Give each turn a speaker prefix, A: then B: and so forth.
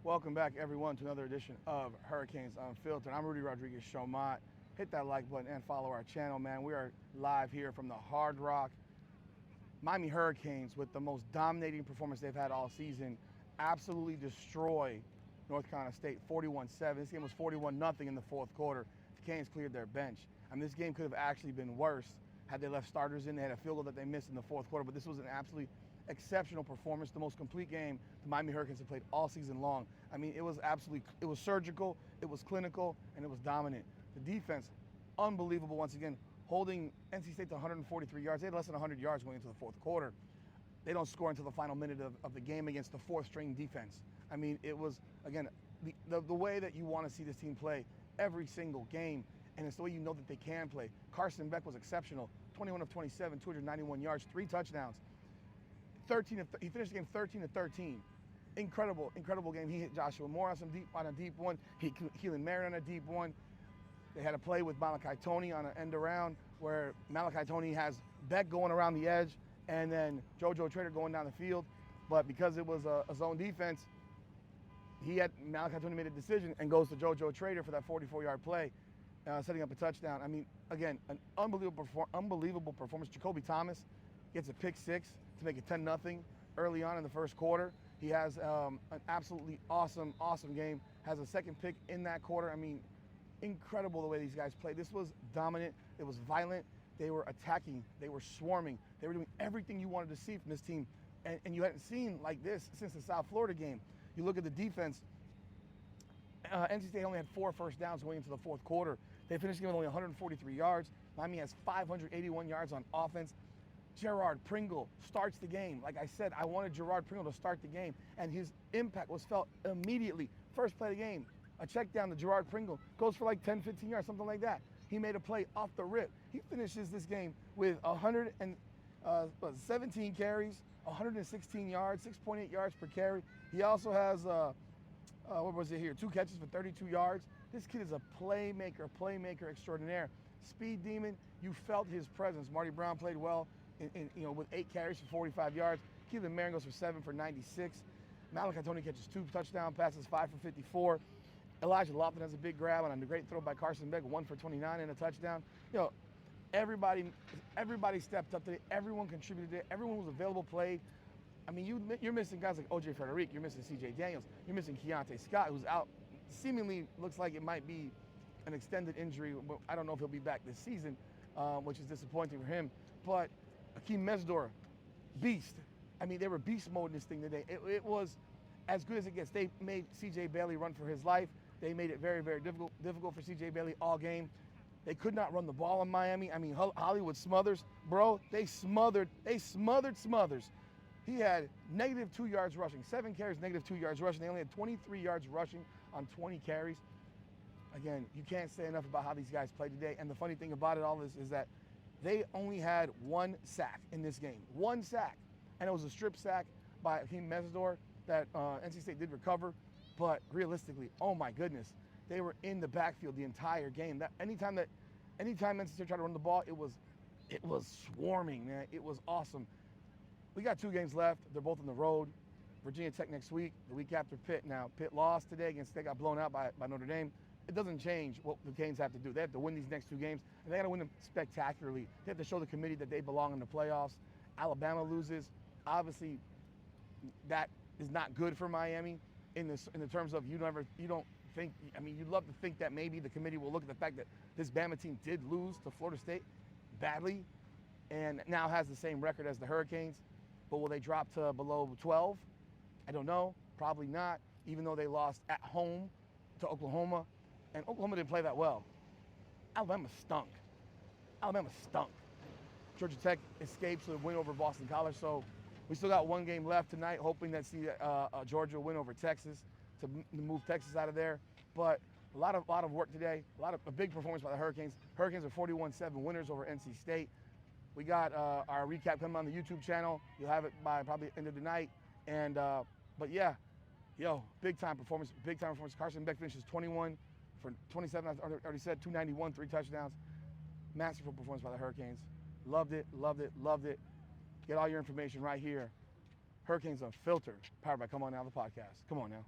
A: Welcome back, everyone, to another edition of Hurricanes Unfiltered. I'm Rudy Rodriguez Shomot. Hit that like button and follow our channel, man. We are live here from the Hard Rock. Miami Hurricanes, with the most dominating performance they've had all season, absolutely destroy North Carolina State 41-7. This game was 41-0 in the fourth quarter. The Canes cleared their bench. I mean, this game could have actually been worse had they left starters in. They had a field goal that they missed in the fourth quarter, but this was an absolutely exceptional performance, the most complete game the Miami Hurricanes have played all season long. I mean, it was surgical, it was clinical, and it was dominant. The defense, unbelievable once again, holding NC State to 143 yards. They had less than 100 yards going into the fourth quarter. They don't score until the final minute of the game against the fourth-string defense. I mean, it was, again, the way that you want to see this team play every single game, and it's the way you know that they can play. Carson Beck was exceptional, 21 of 27, 291 yards, 3 touchdowns. He finished the game 13-13. Incredible game. He hit Joshua Moore on a deep one. He Keelan Marion on a deep one. They had a play with Malachi Toney on an end around where Malachi Toney has Beck going around the edge and then JoJo Trader going down the field. But because it was a zone defense, Malachi Toney made a decision and goes to JoJo Trader for that 44-yard play, setting up a touchdown. I mean, again, an unbelievable performance. Jacoby Thomas gets a pick six to make it 10-0 early on in the first quarter. He has an absolutely awesome game. Has a second pick in that quarter. I mean, incredible the way these guys played. This was dominant. It was violent. They were attacking. They were swarming. They were doing everything you wanted to see from this team. And you hadn't seen like this since the South Florida game. You look at the defense. NC State only had 4 first downs going into the fourth quarter. They finished the game with only 143 yards. Miami has 581 yards on offense. Girard Pringle starts the game. Like I said, I wanted Girard Pringle to start the game, and his impact was felt immediately. First play of the game, a check down to Girard Pringle, goes for like 10, 15 yards, something like that. He made a play off the rip. He finishes this game with 17 carries, 116 yards, 6.8 yards per carry. He also has, 2 catches for 32 yards. This kid is a playmaker extraordinaire. Speed demon, you felt his presence. Marty Brown played well. With 8 carries for 45 yards. Keelan Marion goes for 7 for 96. Malachi Toney catches 2 touchdown passes, 5 for 54. Elijah Lofton has a big grab on a great throw by Carson Beck, 1 for 29 and a touchdown. Everybody stepped up today. Everyone contributed today. Everyone who was available played. I mean, you're missing guys like O.J. Frederick. You're missing C.J. Daniels. You're missing Keontae Scott, who's out. Seemingly looks like it might be an extended injury. I don't know if he'll be back this season, which is disappointing for him. But Akeem Mesdor, beast. I mean, they were beast mode in this thing today. It was as good as it gets. They made C.J. Bailey run for his life. They made it very, very difficult for C.J. Bailey all game. They could not run the ball in Miami. I mean, Hollywood Smothers, bro, they smothered Smothers. He had -2 yards rushing, 7 carries, -2 yards rushing. They only had 23 yards rushing on 20 carries. Again, you can't say enough about how these guys played today. And the funny thing about it all is that they only had 1 sack in this game. 1 sack. And it was a strip sack by Akeem Mesdor that NC State did recover. But realistically, oh my goodness, they were in the backfield the entire game. Anytime NC State tried to run the ball, it was swarming, man. It was awesome. We got 2 games left. They're both on the road. Virginia Tech next week, the week after Pitt. Now, Pitt lost today against, they got blown out by Notre Dame. It doesn't change what the Canes have to do. They have to win these next 2 games, and they got to win them spectacularly. They have to show the committee that they belong in the playoffs. Alabama loses. Obviously, that is not good for Miami in the terms of you don't think. I mean, you'd love to think that maybe the committee will look at the fact that this Bama team did lose to Florida State badly, and now has the same record as the Hurricanes. But will they drop to below 12? I don't know. Probably not. Even though they lost at home to Oklahoma. And Oklahoma didn't play that well. Alabama stunk. Georgia Tech escapes with a win over Boston College. So we still got 1 game left tonight, hoping that Georgia win over Texas to move Texas out of there. But a lot of work today. A big performance by the Hurricanes. Hurricanes are 41-7 winners over NC State. We got our recap coming on the YouTube channel. You'll have it by probably end of the night. And but yeah, big time performance. Carson Beck finishes 21 for 27. I already said 291, 3 touchdowns. Masterful performance by the Hurricanes. Loved it. Get all your information right here. Hurricanes Unfiltered, powered by Come On Now, the podcast. Come on now.